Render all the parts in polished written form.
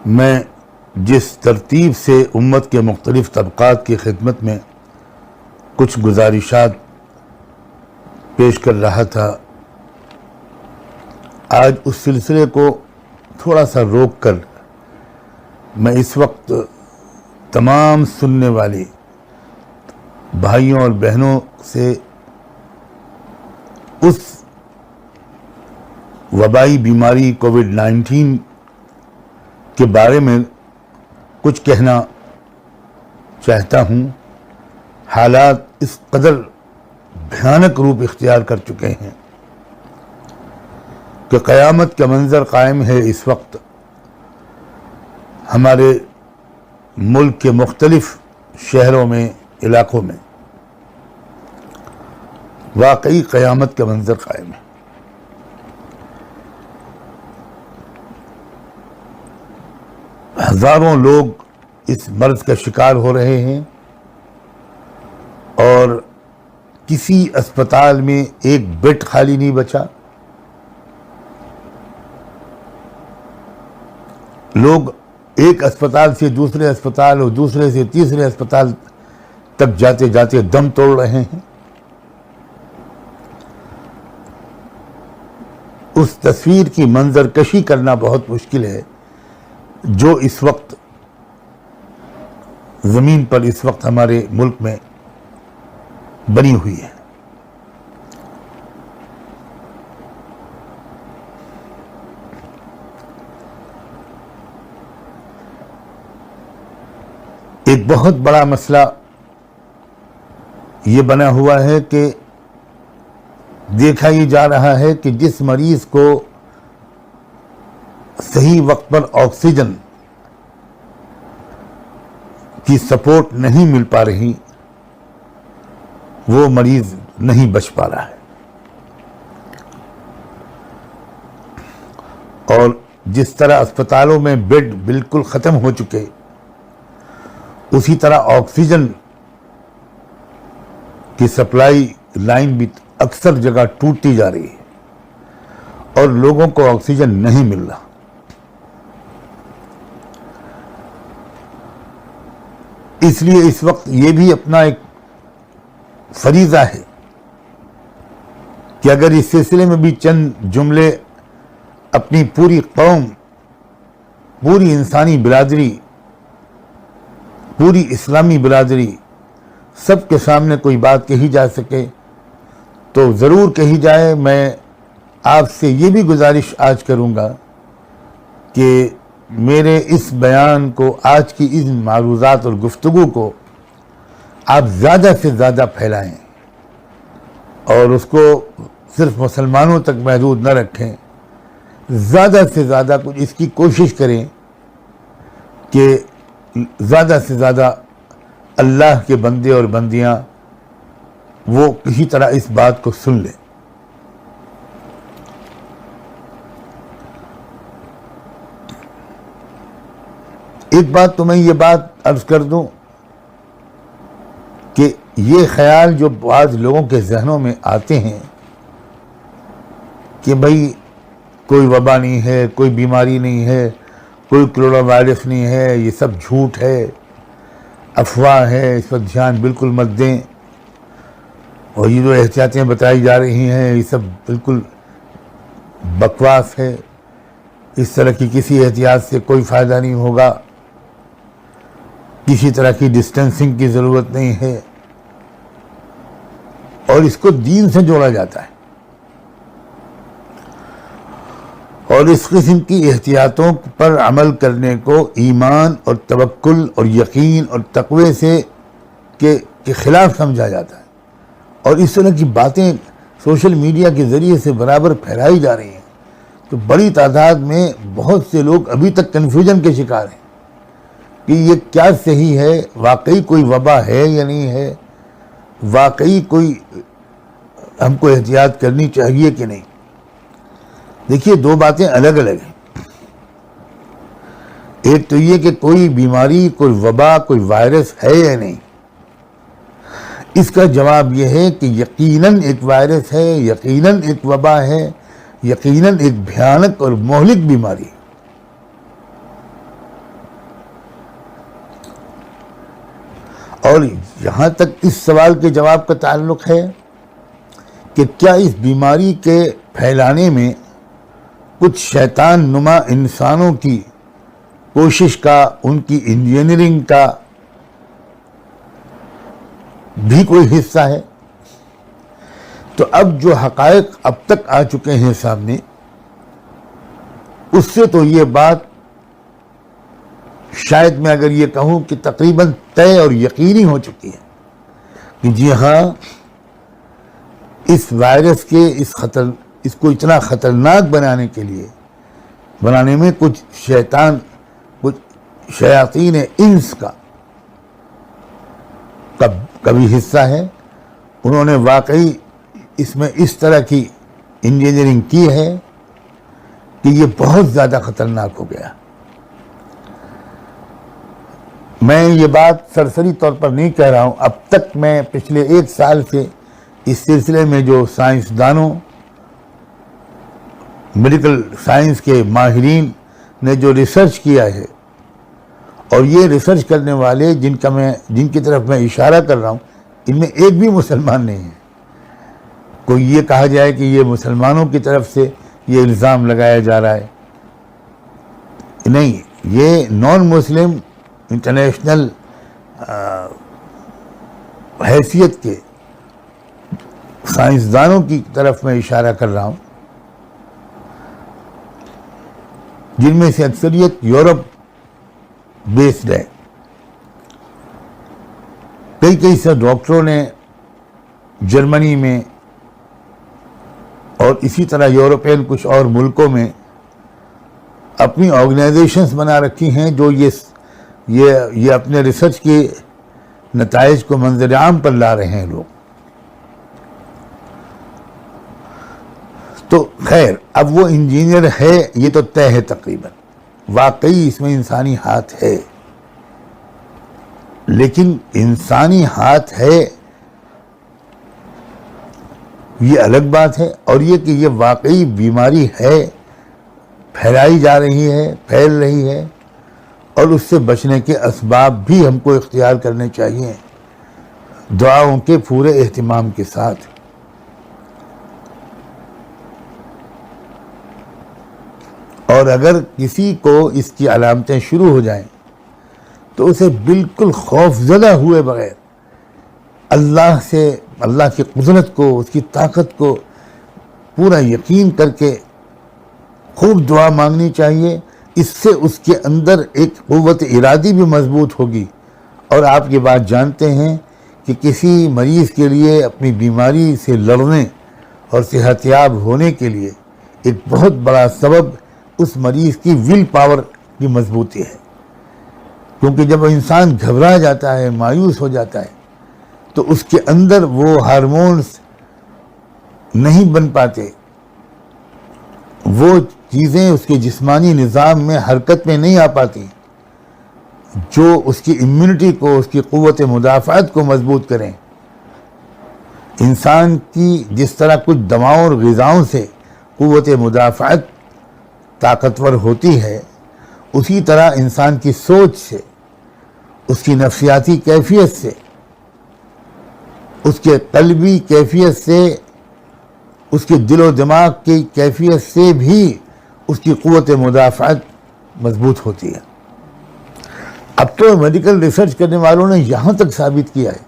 میں جس ترتیب سے امت کے مختلف طبقات کی خدمت میں کچھ گزارشات پیش کر رہا تھا، آج اس سلسلے کو تھوڑا سا روک کر میں اس وقت تمام سننے والے بھائیوں اور بہنوں سے اس وبائی بیماری کووڈ-19 کے بارے میں کچھ کہنا چاہتا ہوں۔ حالات اس قدر بھیانک روپ اختیار کر چکے ہیں کہ قیامت کا منظر قائم ہے اس وقت ہمارے ملک کے مختلف شہروں میں، علاقوں میں۔ واقعی قیامت کا منظر قائم ہے۔ ہزاروں لوگ اس مرض کا شکار ہو رہے ہیں اور کسی اسپتال میں ایک بیڈ خالی نہیں بچا۔ لوگ ایک اسپتال سے دوسرے اسپتال اور دوسرے سے تیسرے اسپتال تک جاتے جاتے دم توڑ رہے ہیں۔ اس تصویر کی منظر کشی کرنا بہت مشکل ہے جو اس وقت زمین پر اس وقت ہمارے ملک میں بنی ہوئی ہے۔ ایک بہت بڑا مسئلہ یہ بنا ہوا ہے کہ دیکھا یہ جا رہا ہے کہ جس مریض کو صحیح وقت پر آکسیجن کی سپورٹ نہیں مل پا رہی، وہ مریض نہیں بچ پا رہا ہے۔ اور جس طرح اسپتالوں میں بیڈ بالکل ختم ہو چکے، اسی طرح آکسیجن کی سپلائی لائن بھی اکثر جگہ ٹوٹتی جا رہی ہے اور لوگوں کو آکسیجن نہیں مل رہا۔ اس لیے اس وقت یہ بھی اپنا ایک فریضہ ہے کہ اگر اس سلسلے میں بھی چند جملے اپنی پوری قوم، پوری انسانی برادری، پوری اسلامی برادری سب کے سامنے کوئی بات کہی جا سکے تو ضرور کہی جائے۔ میں آپ سے یہ بھی گزارش آج کروں گا کہ میرے اس بیان کو، آج کی اس معروضات اور گفتگو کو آپ زیادہ سے زیادہ پھیلائیں اور اس کو صرف مسلمانوں تک محدود نہ رکھیں، زیادہ سے زیادہ کچھ اس کی کوشش کریں کہ زیادہ سے زیادہ اللہ کے بندے اور بندیاں وہ کسی طرح اس بات کو سن لیں۔ ایک بات تو میں یہ بات عرض کر دوں کہ یہ خیال جو بعض لوگوں کے ذہنوں میں آتے ہیں کہ بھئی کوئی وبا نہیں ہے، کوئی بیماری نہیں ہے، کوئی کرونا وائرس نہیں ہے، یہ سب جھوٹ ہے، افواہ ہے، اس پر دھیان بالکل مت دیں، اور یہ جو احتیاطیں بتائی جا رہی ہیں یہ سب بالکل بکواس ہے، اس طرح کی کسی احتیاط سے کوئی فائدہ نہیں ہوگا، کسی طرح کی ڈسٹینسنگ کی ضرورت نہیں ہے، اور اس کو دین سے جوڑا جاتا ہے۔ اور اس قسم کی احتیاطوں پر عمل کرنے کو ایمان اور توکل اور یقین اور تقوی سے کے خلاف سمجھا جاتا ہے، اور اس طرح کی باتیں سوشل میڈیا کے ذریعے سے برابر پھیلائی جا رہی ہیں تو بڑی تعداد میں بہت سے لوگ ابھی تک کنفیوژن کے شکار ہیں کہ یہ کیا صحیح ہے، واقعی کوئی وبا ہے یا نہیں ہے، واقعی کوئی ہم کو احتیاط کرنی چاہیے کہ نہیں۔ دیکھیے دو باتیں الگ الگ ہیں۔ ایک تو یہ کہ کوئی بیماری، کوئی وبا، کوئی وائرس ہے یا نہیں، اس کا جواب یہ ہے کہ یقیناً ایک وائرس ہے، یقیناً ایک وبا ہے، یقیناً ایک بھیانک اور مہلک بیماری ہے۔ اور یہاں تک اس سوال کے جواب کا تعلق ہے کہ کیا اس بیماری کے پھیلانے میں کچھ شیطان نما انسانوں کی کوشش کا، ان کی انجینئرنگ کا بھی کوئی حصہ ہے؟ تو اب جو حقائق اب تک آ چکے ہیں سامنے، اس سے تو یہ بات شاید میں اگر یہ کہوں کہ تقریباً طے اور یقینی ہو چکی ہے کہ جی ہاں، اس وائرس کے اس کو اتنا خطرناک بنانے میں کچھ شیاطین انس کا کبھی حصہ ہے. انہوں نے واقعی اس میں اس طرح کی انجینئرنگ کی ہے کہ یہ بہت زیادہ خطرناک ہو گیا. میں یہ بات سرسری طور پر نہیں کہہ رہا ہوں. اب تک میں پچھلے 1 سال سے اس سلسلے میں جو سائنسدانوں، میڈیکل سائنس کے ماہرین نے جو ریسرچ کیا ہے، اور یہ ریسرچ کرنے والے جن کی طرف میں اشارہ کر رہا ہوں، ان میں ایک بھی مسلمان نہیں ہے. کوئی یہ کہا جائے کہ یہ مسلمانوں کی طرف سے یہ الزام لگایا جا رہا ہے، نہیں، یہ نان مسلم انٹرنیشنل حیثیت کے سائنسدانوں کی طرف میں اشارہ کر رہا ہوں، جن میں سے اکثریت یورپ بیسڈ ہے. کئی سے ڈاکٹروں نے جرمنی میں اور اسی طرح یورپین کچھ اور ملکوں میں اپنی آرگنائزیشنز بنا رکھی ہیں جو یہ اپنے ریسرچ کے نتائج کو منظر عام پر لا رہے ہیں لوگ. تو خیر، اب وہ انجینئر ہے، یہ تو طے ہے تقریباً، واقعی اس میں انسانی ہاتھ ہے. لیکن انسانی ہاتھ ہے یہ الگ بات ہے، اور یہ کہ یہ واقعی بیماری ہے، پھیلائی جا رہی ہے، پھیل رہی ہے، اور اس سے بچنے کے اسباب بھی ہم کو اختیار کرنے چاہیے دعاؤں کے پورے اہتمام کے ساتھ. اور اگر کسی کو اس کی علامتیں شروع ہو جائیں تو اسے بالکل خوف زدہ ہوئے بغیر اللہ کی قدرت کو، اس کی طاقت کو پورا یقین کر کے خوب دعا مانگنی چاہیے. اس سے اس کے اندر ایک قوت ارادی بھی مضبوط ہوگی. اور آپ یہ بات جانتے ہیں کہ کسی مریض کے لیے اپنی بیماری سے لڑنے اور صحت یاب ہونے کے لیے ایک بہت بڑا سبب اس مریض کی ول پاور کی مضبوطی ہے. کیونکہ جب انسان گھبرا جاتا ہے، مایوس ہو جاتا ہے، تو اس کے اندر وہ ہارمونز نہیں بن پاتے، وہ چیزیں اس کے جسمانی نظام میں حرکت میں نہیں آ پاتی جو اس کی امیونٹی کو، اس کی قوت مدافعت کو مضبوط کریں. انسان کی جس طرح کچھ دواؤں اور غذاؤں سے قوت مدافعت طاقتور ہوتی ہے، اسی طرح انسان کی سوچ سے، اس کی نفسیاتی کیفیت سے، اس کے قلبی کیفیت سے، اس کے دل و دماغ کی کیفیت سے بھی اس کی قوت مدافعت مضبوط ہوتی ہے. اب تو میڈیکل ریسرچ کرنے والوں نے یہاں تک ثابت کیا ہے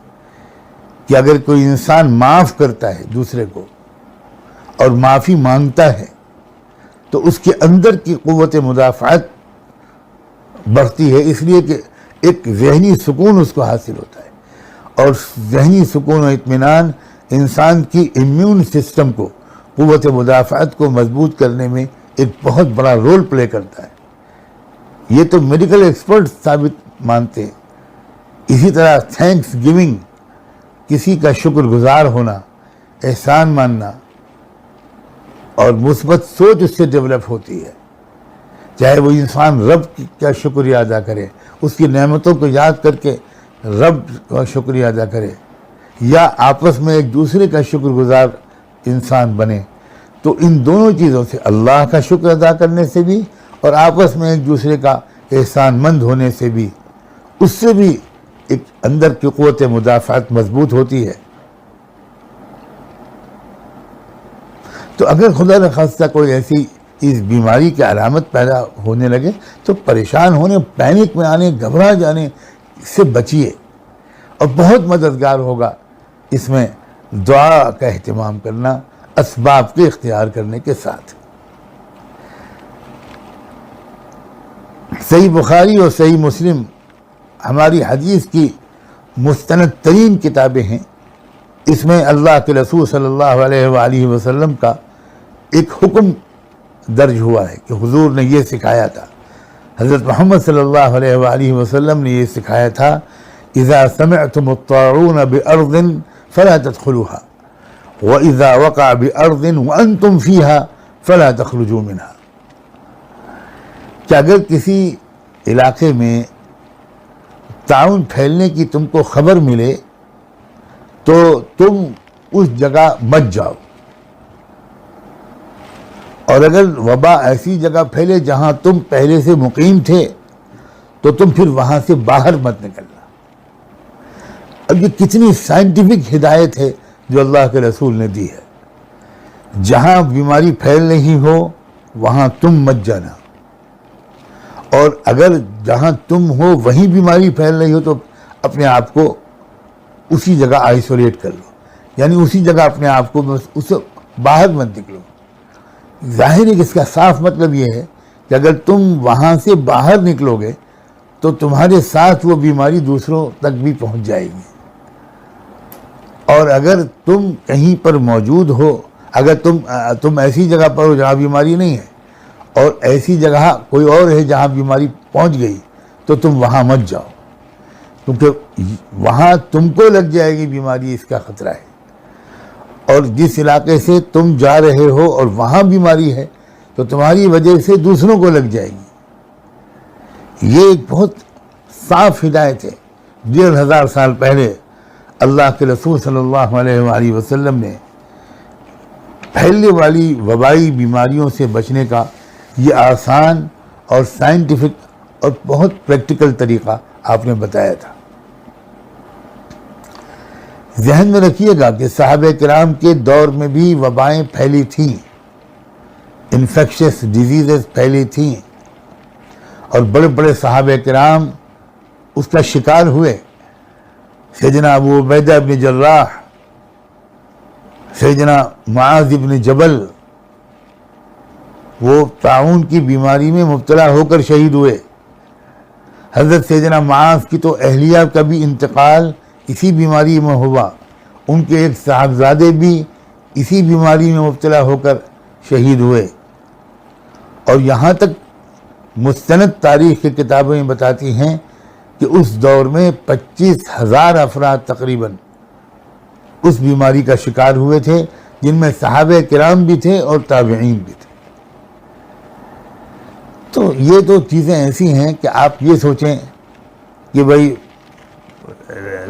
کہ اگر کوئی انسان معاف کرتا ہے دوسرے کو اور معافی مانگتا ہے تو اس کے اندر کی قوت مدافعت بڑھتی ہے، اس لیے کہ ایک ذہنی سکون اس کو حاصل ہوتا ہے. اور ذہنی سکون و اطمینان انسان کی امیون سسٹم کو، قوت مدافعت کو مضبوط کرنے میں ایک بہت بڑا رول پلے کرتا ہے. یہ تو میڈیکل ایکسپرٹ ثابت مانتے ہیں. اسی طرح تھینکس گیونگ، کسی کا شکر گزار ہونا، احسان ماننا اور مثبت سوچ اس سے ڈیولپ ہوتی ہے. چاہے وہ انسان رب کا شکریہ ادا کرے، اس کی نعمتوں کو یاد کر کے رب کا شکریہ ادا کرے، یا آپس میں ایک دوسرے کا شکر گزار انسان بنے، تو ان دونوں چیزوں سے، اللہ کا شکر ادا کرنے سے بھی اور آپس میں ایک دوسرے کا احسان مند ہونے سے بھی، اس سے بھی ایک اندر کی قوت مدافعت مضبوط ہوتی ہے. تو اگر خدا نخواستہ کوئی ایسی اس بیماری کی علامت پیدا ہونے لگے تو پریشان ہونے، پینک میں آنے، گھبرا جانے سے بچیے. اور بہت مددگار ہوگا اس میں دعا کا اہتمام کرنا اسباب کے اختیار کرنے کے ساتھ. صحیح بخاری اور صحیح مسلم ہماری حدیث کی مستند ترین کتابیں ہیں. اس میں اللہ کے رسول صلی اللہ علیہ وآلہ وسلم کا ایک حکم درج ہوا ہے کہ حضور نے یہ سکھایا تھا. حضرت محمد صلی اللہ علیہ وآلہ وسلم نے یہ سکھایا تھا اذا سمعتم الطاعون بأرض فلا تدخلوها واذا وقع بأرض وانتم فيها فلا تخرجوا منها. کہ اگر کسی علاقے میں طاعون پھیلنے کی تم کو خبر ملے تو تم اس جگہ مت جاؤ، اور اگر وبا ایسی جگہ پھیلے جہاں تم پہلے سے مقیم تھے تو تم پھر وہاں سے باہر مت نکلنا. اب یہ کتنی سائنٹیفک ہدایت ہے جو اللہ کے رسول نے دی ہے. جہاں بیماری پھیل رہی ہو وہاں تم مت جانا، اور اگر جہاں تم ہو وہیں بیماری پھیل رہی ہو تو اپنے آپ کو اسی جگہ آئسولیٹ کر لو، یعنی اسی جگہ اپنے آپ کو اس سے باہر مت نکلو. ظاہر ہے کہ اس کا صاف مطلب یہ ہے کہ اگر تم وہاں سے باہر نکلو گے تو تمہارے ساتھ وہ بیماری دوسروں تک بھی پہنچ جائے گی. اور اگر تم کہیں پر موجود ہو، اگر تم ایسی جگہ پر ہو جہاں بیماری نہیں ہے اور ایسی جگہ کوئی اور ہے جہاں بیماری پہنچ گئی تو تم وہاں مت جاؤ، کیونکہ وہاں تم کو لگ جائے گی بیماری، اس کا خطرہ ہے. اور جس علاقے سے تم جا رہے ہو اور وہاں بیماری ہے تو تمہاری وجہ سے دوسروں کو لگ جائے گی. یہ ایک بہت صاف ہدایت ہے. 1500 سال پہلے اللہ کے رسول صلی اللہ علیہ وآلہ وسلم نے پھیلنے والی وبائی بیماریوں سے بچنے کا یہ آسان اور سائنٹیفک اور بہت پریکٹیکل طریقہ آپ نے بتایا تھا. ذہن میں رکھیے گا کہ صحابہ کرام کے دور میں بھی وبائیں پھیلی تھیں، انفیکشس ڈیزیزز پھیلی تھیں، اور بڑے بڑے صحابہ کرام اس کا شکار ہوئے. سیدنا ابو عبیدہ بن جراح، سیدنا معاذ بن جبل وہ طاعون کی بیماری میں مبتلا ہو کر شہید ہوئے. حضرت سیدنا معاذ کی تو اہلیہ کا بھی انتقال اسی بیماری میں ہوا، ان کے ایک صاحبزادے بھی اسی بیماری میں مبتلا ہو کر شہید ہوئے. اور یہاں تک مستند تاریخ کی کتابیں بتاتی ہیں کہ اس دور میں 25,000 افراد تقریباً اس بیماری کا شکار ہوئے تھے، جن میں صحابہ کرام بھی تھے اور تابعین بھی تھے. تو یہ تو چیزیں ایسی ہیں کہ آپ یہ سوچیں کہ بھئی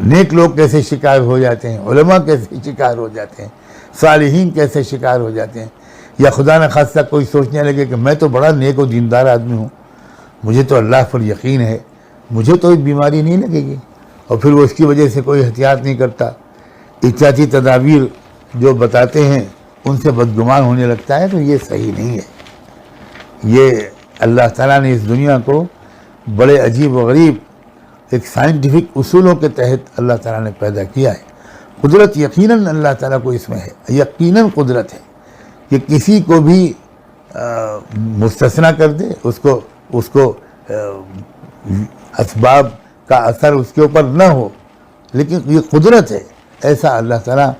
نیک لوگ کیسے شکار ہو جاتے ہیں، علماء کیسے شکار ہو جاتے ہیں، صالحین کیسے شکار ہو جاتے ہیں، یا خدا نخواستہ کوئی سوچنے لگے کہ میں تو بڑا نیک و دیندار آدمی ہوں، مجھے تو اللہ پر یقین ہے، مجھے تو ایک بیماری نہیں لگے گی، اور پھر وہ اس کی وجہ سے کوئی احتیاط نہیں کرتا، احتیاطی تدابیر جو بتاتے ہیں ان سے بدگمان ہونے لگتا ہے. تو یہ صحیح نہیں ہے. یہ اللہ تعالیٰ نے اس دنیا کو بڑے عجیب و غریب ایک سائنٹیفک اصولوں کے تحت اللہ تعالیٰ نے پیدا کیا ہے. قدرت یقیناً اللہ تعالیٰ کو اس میں ہے، یقیناً قدرت ہے کہ کسی کو بھی مستثنا کر دے، اس کو اسباب کا اثر اس کے اوپر نہ ہو، لیکن یہ قدرت ہے. ایسا اللہ تعالیٰ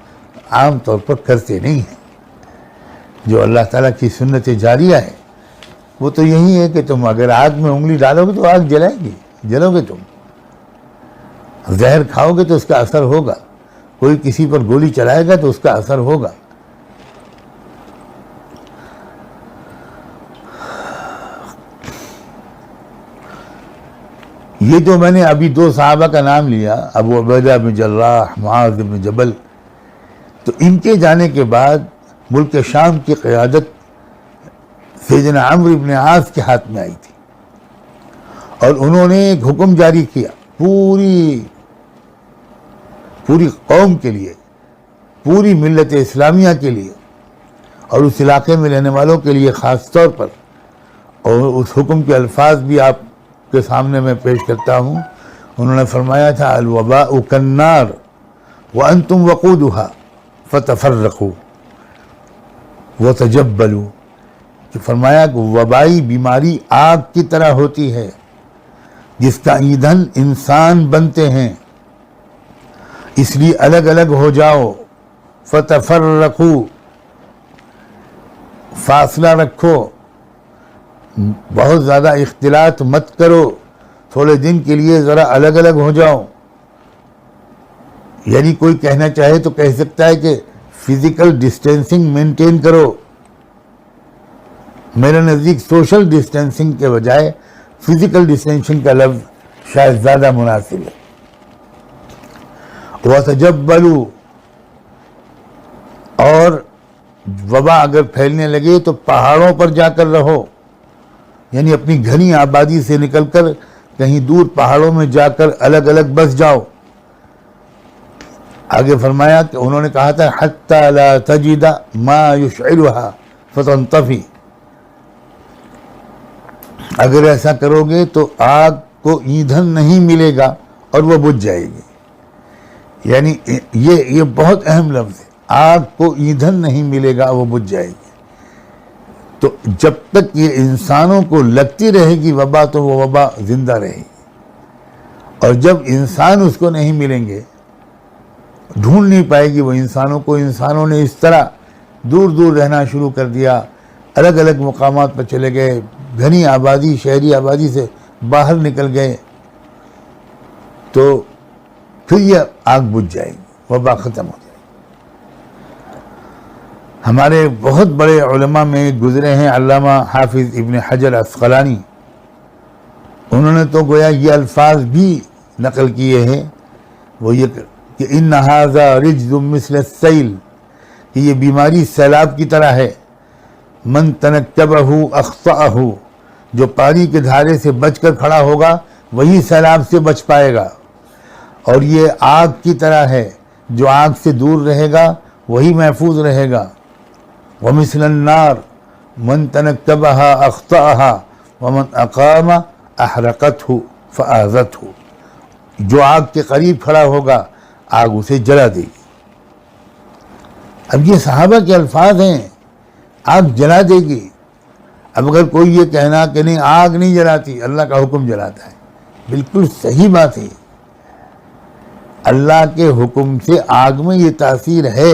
عام طور پر کرتے نہیں ہیں. جو اللہ تعالیٰ کی سنت جاریہ ہے وہ تو یہی ہے کہ تم اگر آگ میں انگلی ڈالو گے تو آگ جلائے گی، جلو گے. تم زہر کھاؤ گے تو اس کا اثر ہوگا، کوئی کسی پر گولی چلائے گا تو اس کا اثر ہوگا. یہ جو میں نے ابھی 2 صحابہ کا نام لیا، ابو عبیدہ بن جراح، معاذ بن جبل، تو ان کے جانے کے بعد ملک شام کی قیادت سیدنا عمرو بن عاص کے ہاتھ میں آئی تھی، اور انہوں نے ایک حکم جاری کیا پوری پوری قوم کے لیے، پوری ملت اسلامیہ کے لیے اور اس علاقے میں رہنے والوں کے لیے خاص طور پر. اور اس حکم کے الفاظ بھی آپ کے سامنے میں پیش کرتا ہوں. انہوں نے فرمایا تھا الوباء کالنار وانتم وقودها فتفرقوا وتجبلوا، کہ فرمایا کہ وبائی بیماری آگ کی طرح ہوتی ہے جس کا ایندھن انسان بنتے ہیں، اس لیے الگ الگ ہو جاؤ. فتفرقوا، فاصلہ رکھو، بہت زیادہ اختلاط مت کرو، تھوڑے دن کے لیے ذرا الگ الگ ہو جاؤ. یعنی کوئی کہنا چاہے تو کہہ سکتا ہے کہ فزیکل ڈسٹینسنگ مینٹین کرو. میرے نزدیک سوشل ڈسٹینسنگ کے بجائے فزیکل ڈسٹینسنگ کا لفظ شاید زیادہ مناسب ہے. وَتَجَبَّلُوا، اور وبا اگر پھیلنے لگے تو پہاڑوں پر جا کر رہو، یعنی اپنی گھنی آبادی سے نکل کر کہیں دور پہاڑوں میں جا کر الگ الگ بس جاؤ. آگے فرمایا کہ انہوں نے کہا تھا حَتَّى لَا تَجِدَ مَا يُشْعِلُهَا فَتَنْطَفِي، اگر ایسا کرو گے تو آگ کو ایندھن نہیں ملے گا اور وہ بجھ جائے گی. یعنی یہ بہت اہم لفظ ہے، آگ کو ایندھن نہیں ملے گا وہ بجھ جائے گی. تو جب تک یہ انسانوں کو لگتی رہے گی وبا تو وہ وبا زندہ رہے گی، اور جب انسان اس کو نہیں ملیں گے، ڈھونڈ نہیں پائے گی وہ انسانوں کو. انسانوں نے اس طرح دور دور رہنا شروع کر دیا، الگ الگ مقامات پر چلے گئے، گھنی آبادی شہری آبادی سے باہر نکل گئے، تو پھر یہ آگ بجھ جائے گی، وبا ختم ہو جائے گی. ہمارے بہت بڑے علماء میں گزرے ہیں علامہ حافظ ابن حجر عسقلانی، انہوں نے تو گویا یہ الفاظ بھی نقل کیے ہیں، وہ یہ کہ ان ھذا رجز مثل السیل، کہ یہ بیماری سیلاب کی طرح ہے. من تنکبہ اخطأہ، جو پانی کے دھارے سے بچ کر کھڑا ہوگا وہی سیلاب سے بچ پائے گا. اور یہ آگ کی طرح ہے، جو آگ سے دور رہے گا وہی محفوظ رہے گا. ومثل النار من تنکبہا اخطأہا ومن اقام احرقتہ فآذتہ، جو آگ کے قریب کھڑا ہوگا آگ اسے جلا دے گی. اب یہ صحابہ کے الفاظ ہیں، آگ جلا دے گی. اب اگر کوئی یہ کہنا کہ نہیں آگ نہیں جلاتی، اللہ کا حکم جلاتا ہے، بالکل صحیح بات ہے. اللہ کے حکم سے آگ میں یہ تاثیر ہے.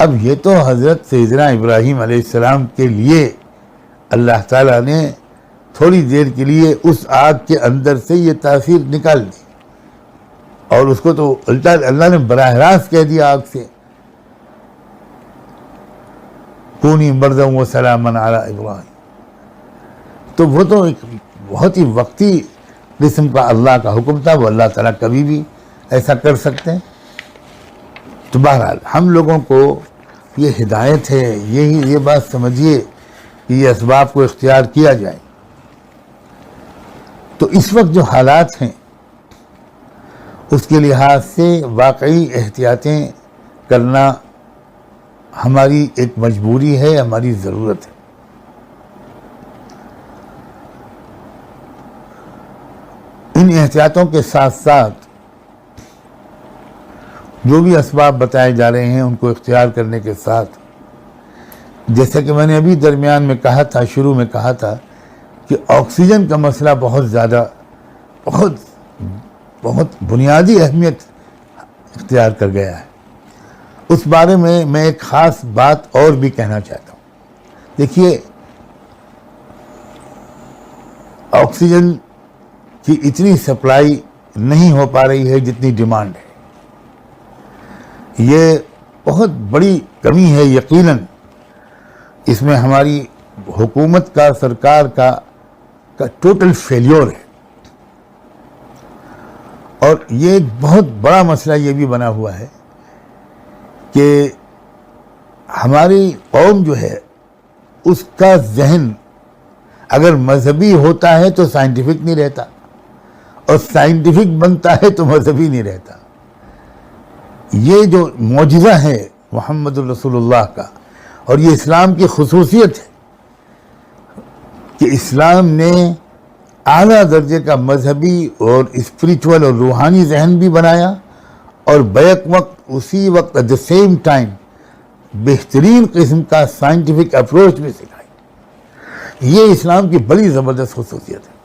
اب یہ تو حضرت سیدنا ابراہیم علیہ السلام کے لیے اللہ تعالیٰ نے تھوڑی دیر کے لیے اس آگ کے اندر سے یہ تاثیر نکال دی، اور اس کو تو الٹا اللہ نے براہ راست کہہ دیا آگ سے کونی بردا و سلاما علی ابراہیم. تو وہ تو ایک بہت ہی وقتی قسم کا اللہ کا حکم تھا، وہ اللہ تعالیٰ کبھی بھی ایسا کر سکتے ہیں. تو بہرحال ہم لوگوں کو یہ ہدایت ہے، یہ بات سمجھیے کہ یہ اسباب کو اختیار کیا جائے. تو اس وقت جو حالات ہیں اس کے لحاظ سے واقعی احتیاطیں کرنا ہماری ایک مجبوری ہے، ہماری ضرورت ہے. ان احتیاطوں کے ساتھ ساتھ جو بھی اسباب بتائے جا رہے ہیں ان کو اختیار کرنے کے ساتھ، جیسا کہ میں نے ابھی درمیان میں کہا تھا، شروع میں کہا تھا کہ آکسیجن کا مسئلہ بہت زیادہ بہت بنیادی اہمیت اختیار کر گیا ہے. اس بارے میں ایک خاص بات اور بھی کہنا چاہتا ہوں. دیکھیے، آکسیجن کی اتنی سپلائی نہیں ہو پا رہی ہے جتنی ڈیمانڈ ہے. یہ بہت بڑی کمی ہے. یقیناً اس میں ہماری حکومت کا، سرکار کا ٹوٹل فیلیور ہے. اور یہ ایک بہت بڑا مسئلہ یہ بھی بنا ہوا ہے کہ ہماری قوم جو ہے اس کا ذہن اگر مذہبی ہوتا ہے تو سائنٹیفک نہیں رہتا، اور سائنٹیفک بنتا ہے تو مذہبی نہیں رہتا. یہ جو معجزہ ہے محمد الرسول اللہ کا، اور یہ اسلام کی خصوصیت ہے کہ اسلام نے اعلیٰ درجے کا مذہبی اور اسپریچول اور روحانی ذہن بھی بنایا، اور بیک وقت اسی وقت ایٹ دا سیم ٹائم بہترین قسم کا سائنٹیفک اپروچ بھی سکھائی۔ یہ اسلام کی بڑی زبردست خصوصیت ہے۔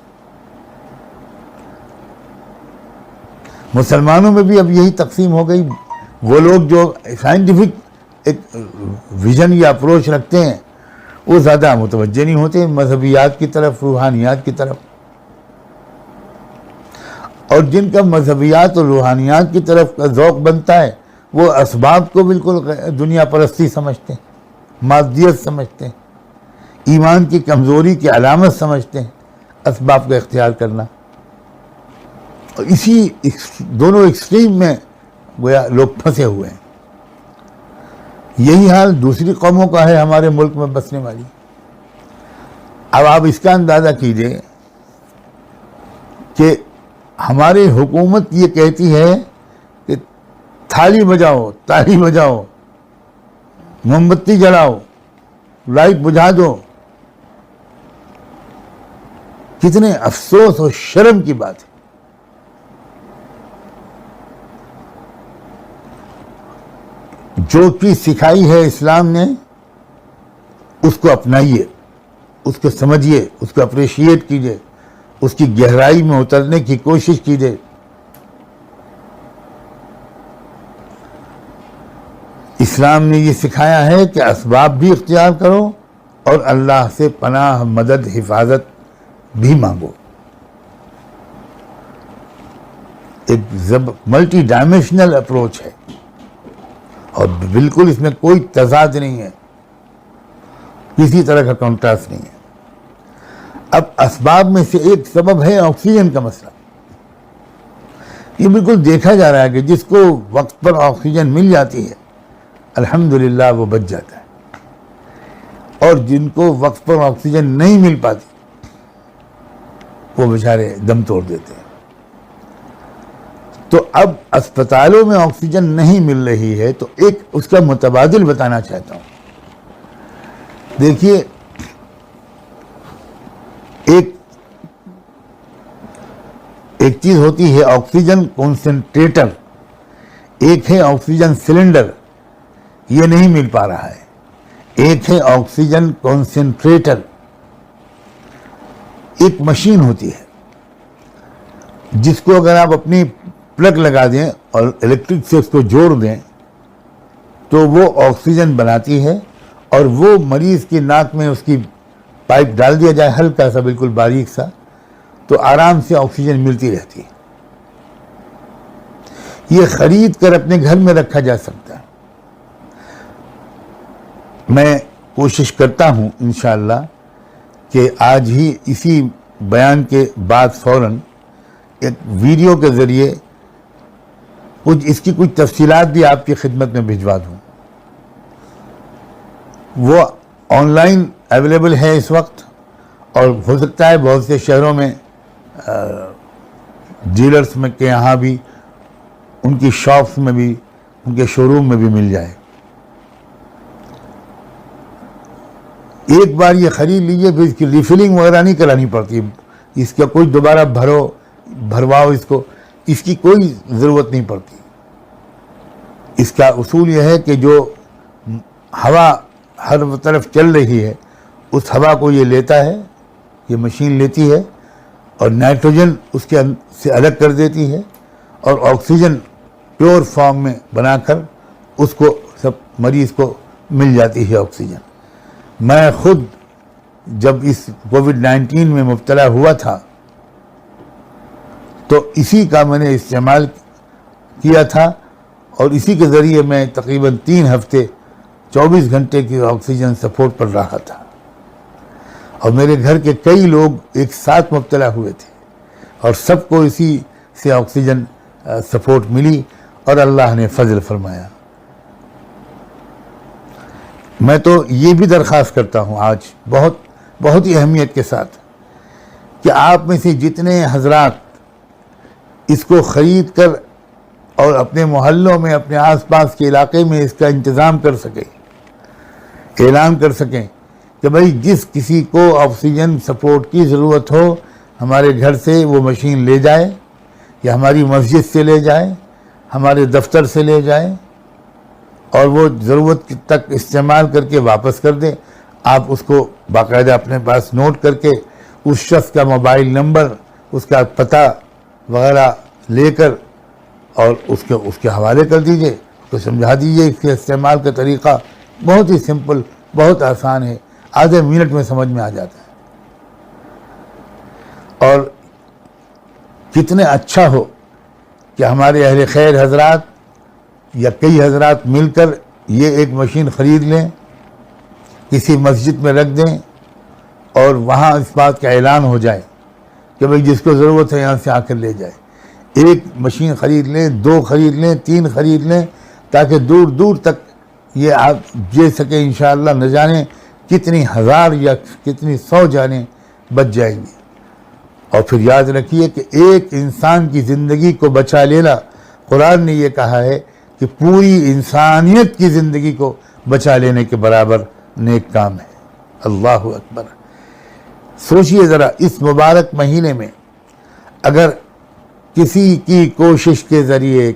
مسلمانوں میں بھی اب یہی تقسیم ہو گئی، وہ لوگ جو سائنٹیفک ایک ویژن یا اپروچ رکھتے ہیں وہ زیادہ متوجہ نہیں ہوتے مذہبیات کی طرف، روحانیات کی طرف، اور جن کا مذہبیات اور روحانیات کی طرف کا ذوق بنتا ہے وہ اسباب کو بالکل دنیا پرستی سمجھتے ہیں، مادیت سمجھتے ہیں، ایمان کی کمزوری کی علامت سمجھتے ہیں اسباب کا اختیار کرنا، اور اسی دونوں ایکسٹریم میں گویا لوگ پھنسے ہوئے ہیں۔ یہی حال دوسری قوموں کا ہے ہمارے ملک میں بسنے والی۔ اب آپ اس کا اندازہ کیجئے کہ ہماری حکومت یہ کہتی ہے کہ تھالی بجاؤ، تالی بجاؤ، موم بتی جلاؤ، لائٹ بجھا دو۔ کتنے افسوس اور شرم کی بات ہے۔ جو چیز سکھائی ہے اسلام نے اس کو اپنائیے، اس کو سمجھیے، اس کو اپریشیٹ کیجیے، اس کی گہرائی میں اترنے کی کوشش کیجیے۔ اسلام نے یہ سکھایا ہے کہ اسباب بھی اختیار کرو اور اللہ سے پناہ، مدد، حفاظت بھی مانگو۔ ایک ملٹی ڈائمینشنل اپروچ ہے، اور بالکل اس میں کوئی تضاد نہیں ہے، کسی طرح کا کنٹراسٹ نہیں ہے۔ اب اسباب میں سے ایک سبب ہے آکسیجن کا مسئلہ۔ یہ بالکل دیکھا جا رہا ہے کہ جس کو وقت پر آکسیجن مل جاتی ہے الحمدللہ وہ بچ جاتا ہے، اور جن کو وقت پر آکسیجن نہیں مل پاتی وہ بیچارے دم توڑ دیتے ہیں۔ تو اب اسپتالوں میں آکسیجن نہیں مل رہی ہے تو ایک اس کا متبادل بتانا چاہتا ہوں۔ دیکھیے، ایک چیز ہوتی ہے آکسیجن کنسنٹریٹر، ایک ہے آکسیجن سلنڈر، یہ نہیں مل پا رہا ہے۔ ایک ہے آکسیجن کنسنٹریٹر، ایک مشین ہوتی ہے جس کو اگر آپ اپنی پلگ لگا دیں اور الیکٹرک سے اس کو جوڑ دیں تو وہ آکسیجن بناتی ہے، اور وہ مریض کی ناک میں اس کی پائپ ڈال دیا جائے ہلکا سا، بالکل باریک سا، تو آرام سے آکسیجن ملتی رہتی ہے۔ یہ خرید کر اپنے گھر میں رکھا جا سکتا ہے۔ میں کوشش کرتا ہوں انشاءاللہ کہ آج ہی اسی بیان کے بعد فوراً ایک ویڈیو کے ذریعے اس کی کچھ تفصیلات بھی آپ کی خدمت میں بھجوا دوں۔ وہ آن لائن اویلیبل ہے اس وقت، اور ہو سکتا ہے بہت سے شہروں میں ڈیلرز میں کے یہاں بھی، ان کی شاپس میں بھی، ان کے شو روم میں بھی مل جائے۔ ایک بار یہ خرید لیجئے، پھر اس کی ریفلنگ وغیرہ نہیں کرانی پڑتی، اس کا کوئی دوبارہ بھرواؤ، اس کی کوئی ضرورت نہیں پڑتی۔ اس کا اصول یہ ہے کہ جو ہوا ہر طرف چل رہی ہے اس ہوا کو یہ لیتا ہے، یہ مشین لیتی ہے، اور نائٹروجن اس کے سے الگ کر دیتی ہے، اور آکسیجن پیور فارم میں بنا کر اس کو سب مریض کو مل جاتی ہے آکسیجن۔ میں خود جب اس کووڈ-19 میں مبتلا ہوا تھا تو اسی کا میں نے استعمال کیا تھا، اور اسی کے ذریعے میں تقریباً 3 ہفتے 24 گھنٹے کی آکسیجن سپورٹ پر رہا تھا، اور میرے گھر کے کئی لوگ ایک ساتھ مبتلا ہوئے تھے، اور سب کو اسی سے آکسیجن سپورٹ ملی، اور اللہ نے فضل فرمایا۔ میں تو یہ بھی درخواست کرتا ہوں آج بہت ہی اہمیت کے ساتھ کہ آپ میں سے جتنے حضرات اس کو خرید کر اور اپنے محلوں میں اپنے آس پاس کے علاقے میں اس کا انتظام کر سکیں، اعلان کر سکیں کہ بھائی جس کسی کو آکسیجن سپورٹ کی ضرورت ہو ہمارے گھر سے وہ مشین لے جائے، یا ہماری مسجد سے لے جائے، ہمارے دفتر سے لے جائے، اور وہ ضرورت تک استعمال کر کے واپس کر دیں۔ آپ اس کو باقاعدہ اپنے پاس نوٹ کر کے اس شخص کا موبائل نمبر، اس کا پتہ وغیرہ لے کر اور اس کے حوالے کر دیجئے، اس کو سمجھا دیجئے۔ اس کے استعمال کا طریقہ بہت ہی سمپل، بہت آسان ہے، آدھے منٹ میں سمجھ میں آ جاتا ہے۔ اور کتنے اچھا ہو کہ ہمارے اہل خیر حضرات یا کئی حضرات مل کر یہ ایک مشین خرید لیں، کسی مسجد میں رکھ دیں، اور وہاں اس بات کا اعلان ہو جائے کہ بھئی جس کو ضرورت ہے یہاں سے آ کر لے جائے۔ ایک مشین خرید لیں، 2 خرید لیں، 3 خرید لیں، تاکہ دور دور تک یہ آپ دے سکیں۔ انشاءاللہ نہ جانے کتنی ہزار یا کتنی 100 جانیں بچ جائیں گی۔ اور پھر یاد رکھیے کہ ایک انسان کی زندگی کو بچا لینا، قرآن نے یہ کہا ہے کہ پوری انسانیت کی زندگی کو بچا لینے کے برابر نیک کام ہے۔ اللہ اکبر۔ سوچئے ذرا، اس مبارک مہینے میں اگر کسی کی کوشش کے ذریعے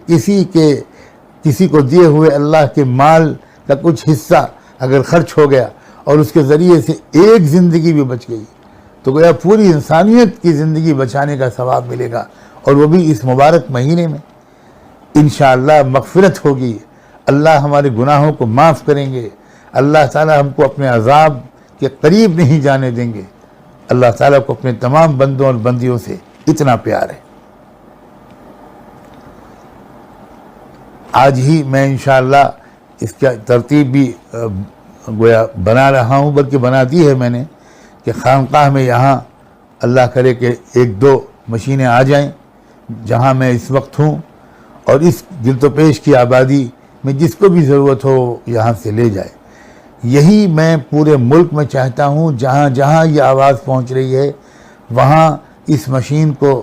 کسی کو دیے ہوئے اللہ کے مال کا کچھ حصہ اگر خرچ ہو گیا اور اس کے ذریعے سے ایک زندگی بھی بچ گئی، تو گویا پوری انسانیت کی زندگی بچانے کا ثواب ملے گا، اور وہ بھی اس مبارک مہینے میں۔ انشاءاللہ مغفرت ہوگی، اللہ ہمارے گناہوں کو معاف کریں گے، اللہ تعالیٰ ہم کو اپنے عذاب کے قریب نہیں جانے دیں گے۔ اللہ تعالیٰ کو اپنے تمام بندوں اور بندیوں سے اتنا پیار ہے۔ آج ہی میں انشاءاللہ اس کا ترتیب بھی گویا بنا رہا ہوں، بلکہ بنا دی ہے میں نے، کہ خانقاہ میں یہاں اللہ کرے کہ 1-2 مشینیں آ جائیں جہاں میں اس وقت ہوں، اور اس جلد و پیش کی آبادی میں جس کو بھی ضرورت ہو یہاں سے لے جائے۔ یہی میں پورے ملک میں چاہتا ہوں، جہاں جہاں یہ آواز پہنچ رہی ہے وہاں اس مشین کو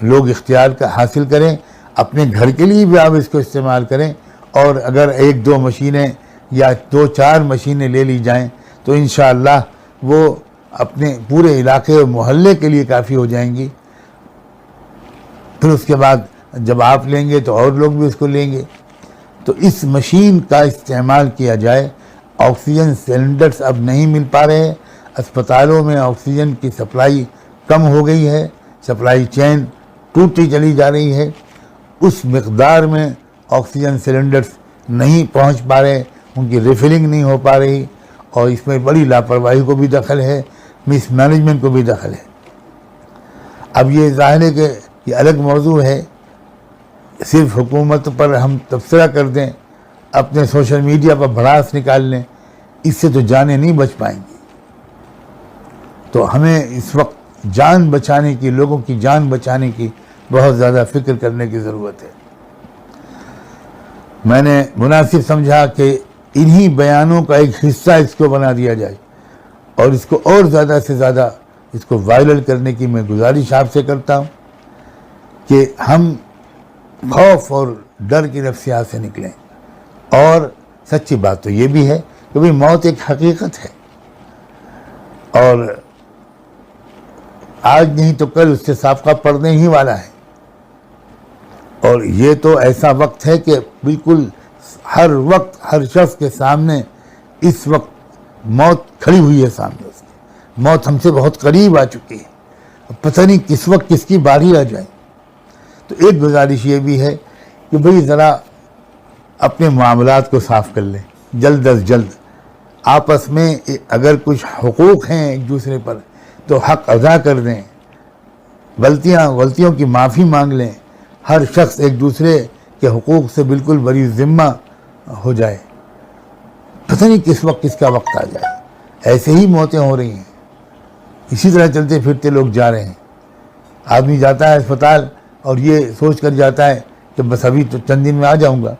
لوگ اختیار حاصل کریں، اپنے گھر کے لیے بھی آپ اس کو استعمال کریں، اور اگر 1-2 مشینیں یا 2-4 مشینیں لے لی جائیں تو انشاءاللہ وہ اپنے پورے علاقے اور محلے کے لیے کافی ہو جائیں گی۔ پھر اس کے بعد جب آپ لیں گے تو اور لوگ بھی اس کو لیں گے۔ تو اس مشین کا استعمال کیا جائے۔ آکسیجن سلنڈرز اب نہیں مل پا رہے، اسپتالوں میں آکسیجن کی سپلائی کم ہو گئی ہے، سپلائی چین ٹوٹتی چلی جا رہی ہے، اس مقدار میں آکسیجن سلنڈرز نہیں پہنچ پا رہے، ان کی ریفلنگ نہیں ہو پا رہی، اور اس میں بڑی لاپرواہی کو بھی دخل ہے، مس مینجمنٹ کو بھی دخل ہے۔ اب یہ ظاہر ہے کہ یہ الگ موضوع ہے، صرف حکومت پر ہم تبصرہ کر دیں، اپنے سوشل میڈیا پر بھڑاس نکال لیں، اس سے تو جانیں نہیں بچ پائیں گی۔ تو ہمیں اس وقت جان بچانے کی، لوگوں کی جان بچانے کی بہت زیادہ فکر کرنے کی ضرورت ہے۔ میں نے مناسب سمجھا کہ انہی بیانوں کا ایک حصہ اس کو بنا دیا جائے، اور اس کو اور زیادہ سے زیادہ اس کو وائرل کرنے کی میں گزارش آپ سے کرتا ہوں کہ ہم خوف اور ڈر کی نفسیات سے نکلیں۔ اور سچی بات تو یہ بھی ہے کہ بھئی موت ایک حقیقت ہے، اور آج نہیں تو کل اس سے سابقہ پڑنے ہی والا ہے، اور یہ تو ایسا وقت ہے کہ بالکل ہر وقت ہر شخص کے سامنے اس وقت موت کھڑی ہوئی ہے، سامنے اس کے موت ہم سے بہت قریب آ چکی ہے، پتہ نہیں کس وقت کس کی باری آ جائے۔ تو ایک گزارش یہ بھی ہے کہ بھئی ذرا اپنے معاملات کو صاف کر لیں، جلد از جلد آپس میں اگر کچھ حقوق ہیں ایک دوسرے پر تو حق ادا کر دیں، غلطیوں کی معافی مانگ لیں، ہر شخص ایک دوسرے کے حقوق سے بالکل بری ذمہ ہو جائے۔ پتہ نہیں کس وقت کس کا وقت آ جائے، ایسے ہی موتیں ہو رہی ہیں، اسی طرح چلتے پھرتے لوگ جا رہے ہیں۔ آدمی جاتا ہے اسپتال اور یہ سوچ کر جاتا ہے کہ بس ابھی تو چند دن میں آ جاؤں گا،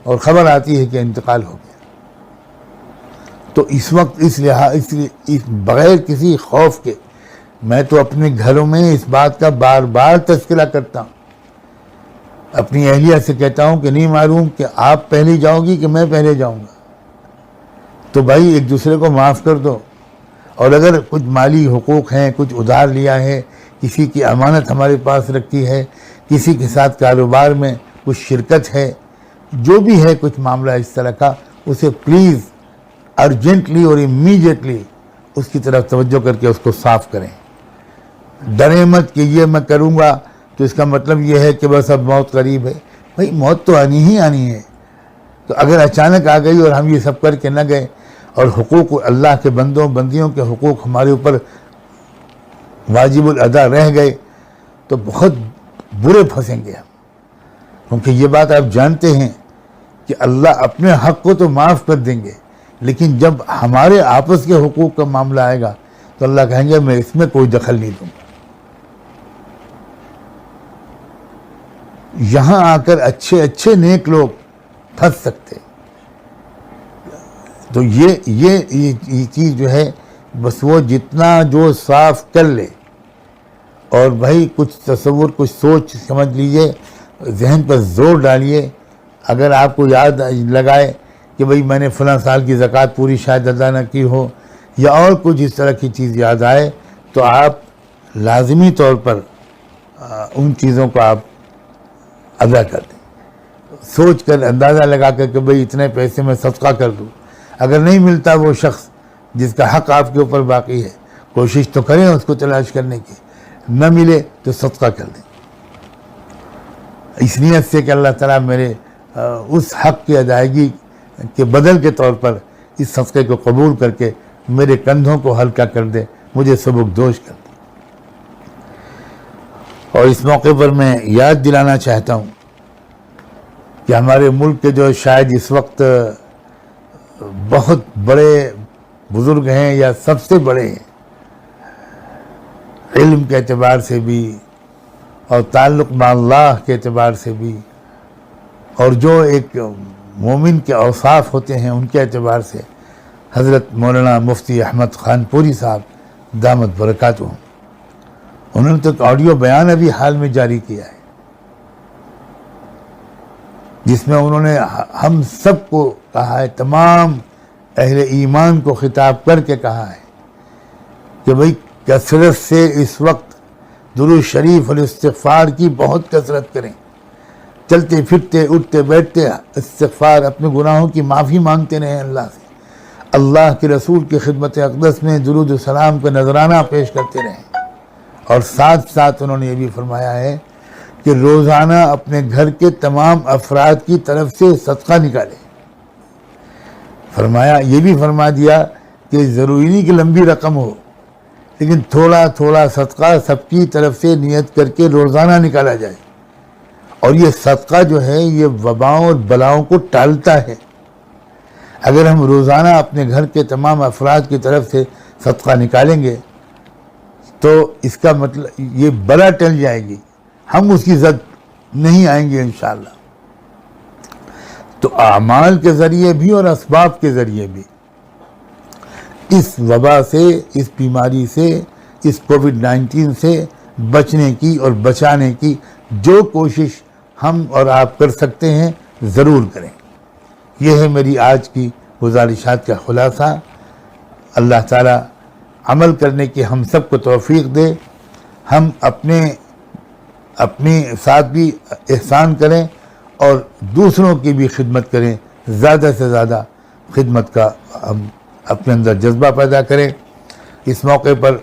اور خبر آتی ہے کہ انتقال ہو گیا۔ تو اس وقت اس بغیر کسی خوف کے میں تو اپنے گھروں میں اس بات کا بار بار تذکرہ کرتا ہوں اپنی اہلیہ سے کہتا ہوں کہ نہیں معلوم کہ آپ پہلے جاؤ گی کہ میں پہلے جاؤں گا، تو بھائی ایک دوسرے کو معاف کر دو. اور اگر کچھ مالی حقوق ہیں، کچھ ادھار لیا ہے، کسی کی امانت ہمارے پاس رکھی ہے، کسی کے ساتھ کاروبار میں کچھ شرکت ہے، جو بھی ہے کچھ معاملہ اس طرح کا، اسے پلیز ارجنٹلی اور امیڈیٹلی اس کی طرف توجہ کر کے اس کو صاف کریں. ڈریں مت کہ یہ میں کروں گا تو اس کا مطلب یہ ہے کہ بس اب موت قریب ہے. بھائی موت تو آنی ہی آنی ہے. تو اگر اچانک آ گئی اور ہم یہ سب کر کے نہ گئے اور حقوق اللہ کے بندیوں کے حقوق ہمارے اوپر واجب الادا رہ گئے تو بہت برے پھنسیں گے ہم. کیونکہ یہ بات آپ جانتے ہیں کہ اللہ اپنے حق کو تو معاف کر دیں گے، لیکن جب ہمارے آپس کے حقوق کا معاملہ آئے گا تو اللہ کہیں گے میں اس میں کوئی دخل نہیں دوں گا. یہاں آ کر اچھے نیک لوگ پھنس سکتے. تو یہ چیز جو ہے بس وہ جتنا جو صاف کر لے، اور بھائی کچھ تصور، کچھ سوچ سمجھ لیجئے، ذہن پر زور ڈالیے. اگر آپ کو یاد لگائے کہ بھئی میں نے فلاں سال کی زکوٰۃ پوری شاید ادا نہ کی ہو، یا اور کچھ اس طرح کی چیز یاد آئے، تو آپ لازمی طور پر ان چیزوں کو آپ ادا کر دیں. سوچ کر، اندازہ لگا کر کہ بھئی اتنے پیسے میں صدقہ کر دوں. اگر نہیں ملتا وہ شخص جس کا حق آپ کے اوپر باقی ہے، کوشش تو کریں اس کو تلاش کرنے کی. نہ ملے تو صدقہ کر دیں، اس نیت سے کہ اللہ تعالیٰ میرے اس حق کی ادائیگی کے بدل کے طور پر اس صدقے کو قبول کر کے میرے کندھوں کو ہلکا کر دے، مجھے سبکدوش کر دے. اور اس موقع پر میں یاد دلانا چاہتا ہوں کہ ہمارے ملک کے جو شاید اس وقت بہت بڑے بزرگ ہیں یا سب سے بڑے ہیں، علم کے اعتبار سے بھی اور تعلق مع اللہ کے اعتبار سے بھی، اور جو ایک مومن کے اوصاف ہوتے ہیں ان کے اعتبار سے، حضرت مولانا مفتی احمد خان پوری صاحب دامت برکاتہم، انہوں نے تو ایک آڈیو بیان ابھی حال میں جاری کیا ہے جس میں انہوں نے ہم سب کو کہا ہے، تمام اہل ایمان کو خطاب کر کے کہا ہے کہ بھئی کثرت سے اس وقت درود شریف اور استغفار کی بہت کثرت کریں. چلتے پھرتے اٹھتے بیٹھتے استغفار، اپنے گناہوں کی معافی مانگتے رہیں اللہ سے. اللہ کے رسول کی خدمت اقدس میں درود و سلام کا نذرانہ پیش کرتے رہیں. اور ساتھ ساتھ انہوں نے یہ بھی فرمایا ہے کہ روزانہ اپنے گھر کے تمام افراد کی طرف سے صدقہ نکالیں. فرمایا، یہ بھی فرما دیا کہ ضروری نہیں کہ لمبی رقم ہو، لیکن تھوڑا تھوڑا صدقہ سب کی طرف سے نیت کر کے روزانہ نکالا جائے. اور یہ صدقہ جو ہے یہ وباؤں اور بلاؤں کو ٹالتا ہے. اگر ہم روزانہ اپنے گھر کے تمام افراد کی طرف سے صدقہ نکالیں گے تو اس کا مطلب یہ بلا ٹل جائے گی، ہم اس کی زد نہیں آئیں گے انشاءاللہ. تو اعمال کے ذریعے بھی اور اسباب کے ذریعے بھی اس وبا سے، اس بیماری سے، اس کووڈ-19 سے بچنے کی اور بچانے کی جو کوشش ہم اور آپ کر سکتے ہیں ضرور کریں. یہ ہے میری آج کی گزارشات کا خلاصہ. اللہ تعالیٰ عمل کرنے کی ہم سب کو توفیق دے. ہم اپنے ساتھ بھی احسان کریں اور دوسروں کی بھی خدمت کریں. زیادہ سے زیادہ خدمت کا ہم اپنے اندر جذبہ پیدا کریں. اس موقع پر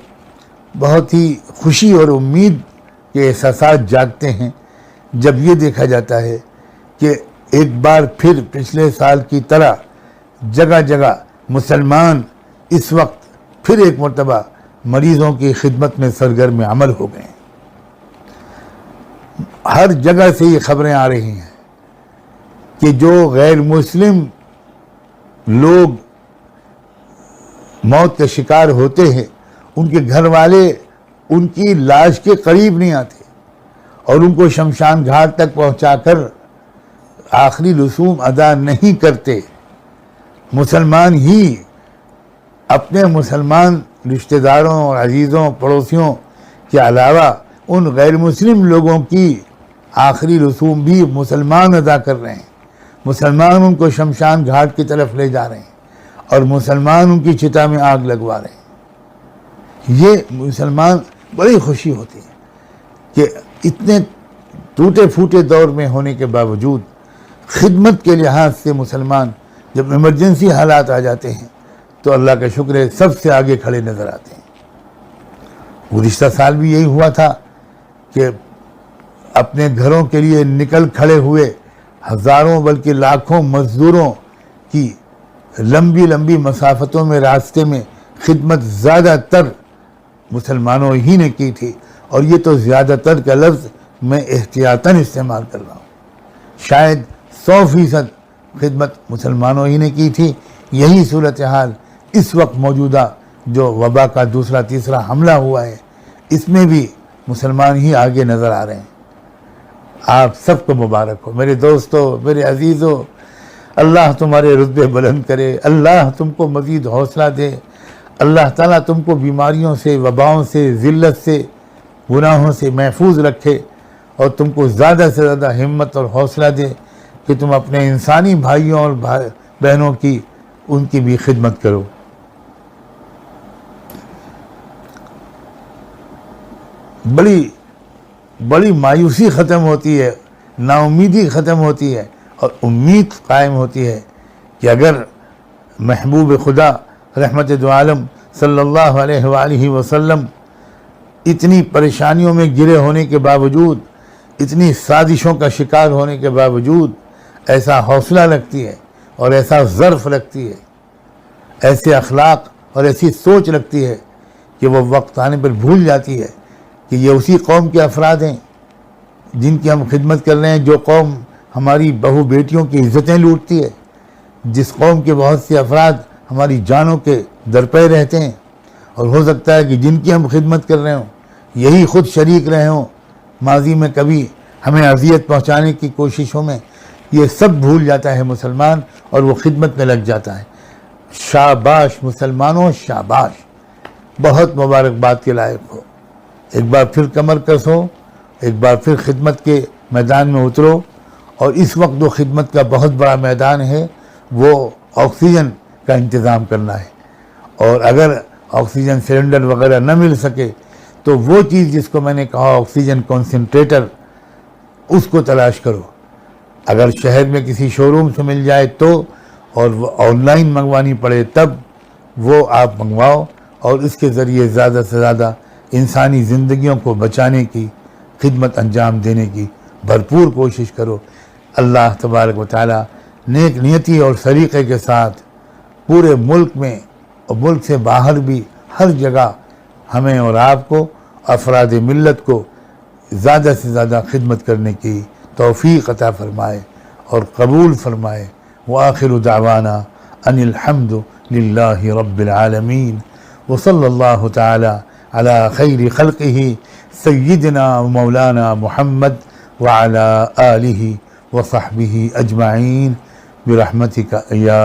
بہت ہی خوشی اور امید کے احساسات جاگتے ہیں جب یہ دیکھا جاتا ہے کہ ایک بار پھر پچھلے سال کی طرح جگہ جگہ مسلمان اس وقت پھر ایک مرتبہ مریضوں کی خدمت میں سرگرم عمل ہو گئے ہیں. ہر جگہ سے یہ خبریں آ رہی ہیں کہ جو غیر مسلم لوگ موت کے شکار ہوتے ہیں ان کے گھر والے ان کی لاش کے قریب نہیں آتے اور ان کو شمشان گھاٹ تک پہنچا کر آخری رسوم ادا نہیں کرتے. مسلمان ہی اپنے مسلمان رشتہ داروں اور عزیزوں پڑوسیوں کے علاوہ ان غیر مسلم لوگوں کی آخری رسوم بھی مسلمان ادا کر رہے ہیں، مسلمان ان کو شمشان گھاٹ کی طرف لے جا رہے ہیں اور مسلمان ان کی چتا میں آگ لگوا رہے ہیں۔ یہ مسلمان بڑی خوشی ہوتی ہے کہ اتنے ٹوٹے پھوٹے دور میں ہونے کے باوجود خدمت کے لحاظ سے مسلمان جب ایمرجنسی حالات آ جاتے ہیں تو اللہ کا شکر ہے سب سے آگے کھڑے نظر آتے ہیں۔ گزشتہ سال بھی یہی ہوا تھا کہ اپنے گھروں کے لیے نکل کھڑے ہوئے ہزاروں بلکہ لاکھوں مزدوروں کی لمبی لمبی مسافتوں میں راستے میں خدمت زیادہ تر مسلمانوں ہی نے کی تھی، اور یہ تو زیادہ تر کا لفظ میں احتیاطاً استعمال کر رہا ہوں، شاید 100% خدمت مسلمانوں ہی نے کی تھی۔ یہی صورتحال اس وقت موجودہ جو وبا کا دوسرا تیسرا حملہ ہوا ہے اس میں بھی مسلمان ہی آگے نظر آ رہے ہیں۔ آپ سب کو مبارک ہو میرے دوستو، میرے عزیزو، اللہ تمہارے رتبے بلند کرے، اللہ تم کو مزید حوصلہ دے، اللہ تعالیٰ تم کو بیماریوں سے، وباؤں سے، ذلت سے، گناہوں سے محفوظ رکھے، اور تم کو زیادہ سے زیادہ ہمت اور حوصلہ دے کہ تم اپنے انسانی بھائیوں اور بہنوں کی ان کی بھی خدمت کرو۔ بڑی مایوسی ختم ہوتی ہے، نا امیدی ختم ہوتی ہے، اور امید قائم ہوتی ہے کہ اگر محبوب خدا رحمت دو عالم صلی اللہ علیہ وآلہ وسلم اتنی پریشانیوں میں گرے ہونے کے باوجود، اتنی سازشوں کا شکار ہونے کے باوجود ایسا حوصلہ رکھتی ہے اور ایسا ظرف رکھتی ہے، ایسے اخلاق اور ایسی سوچ رکھتی ہے کہ وہ وقت آنے پر بھول جاتی ہے کہ یہ اسی قوم کے افراد ہیں جن کی ہم خدمت کر رہے ہیں، جو قوم ہماری بہو بیٹیوں کی عزتیں لوٹتی ہے، جس قوم کے بہت سے افراد ہماری جانوں کے درپے رہتے ہیں، اور ہو سکتا ہے کہ جن کی ہم خدمت کر رہے ہوں یہی خود شریک رہے ہوں ماضی میں کبھی ہمیں اذیت پہنچانے کی کوششوں میں۔ یہ سب بھول جاتا ہے مسلمان اور وہ خدمت میں لگ جاتا ہے۔ شاباش مسلمانوں، شاباش، بہت مبارکباد کے لائق ہو۔ ایک بار پھر کمر کسو، ایک بار پھر خدمت کے میدان میں اترو، اور اس وقت جو خدمت کا بہت بڑا میدان ہے وہ آکسیجن کا انتظام کرنا ہے، اور اگر آکسیجن سلنڈر وغیرہ نہ مل سکے تو وہ چیز جس کو میں نے کہا آکسیجن کنسنٹریٹر، اس کو تلاش کرو۔ اگر شہر میں کسی شو روم سے مل جائے تو، اور وہ آن لائن منگوانی پڑے تب، وہ آپ منگواؤ، اور اس کے ذریعے زیادہ سے زیادہ انسانی زندگیوں کو بچانے کی، خدمت انجام دینے کی بھرپور کوشش کرو۔ اللہ تبارک و تعالیٰ نیک نیتی اور سلیقے کے ساتھ پورے ملک میں اور ملک سے باہر بھی ہر جگہ ہمیں اور آپ کو، افراد ملت کو زیادہ سے زیادہ خدمت کرنے کی توفیق عطا فرمائے اور قبول فرمائے۔ وآخر دعوانا ان الحمد للہ رب العالمین، وصلی اللہ تعالی علی خیر خلقہ سیدنا مولانا محمد وعلی آلہ وصحبہ اجمعین برحمتک یا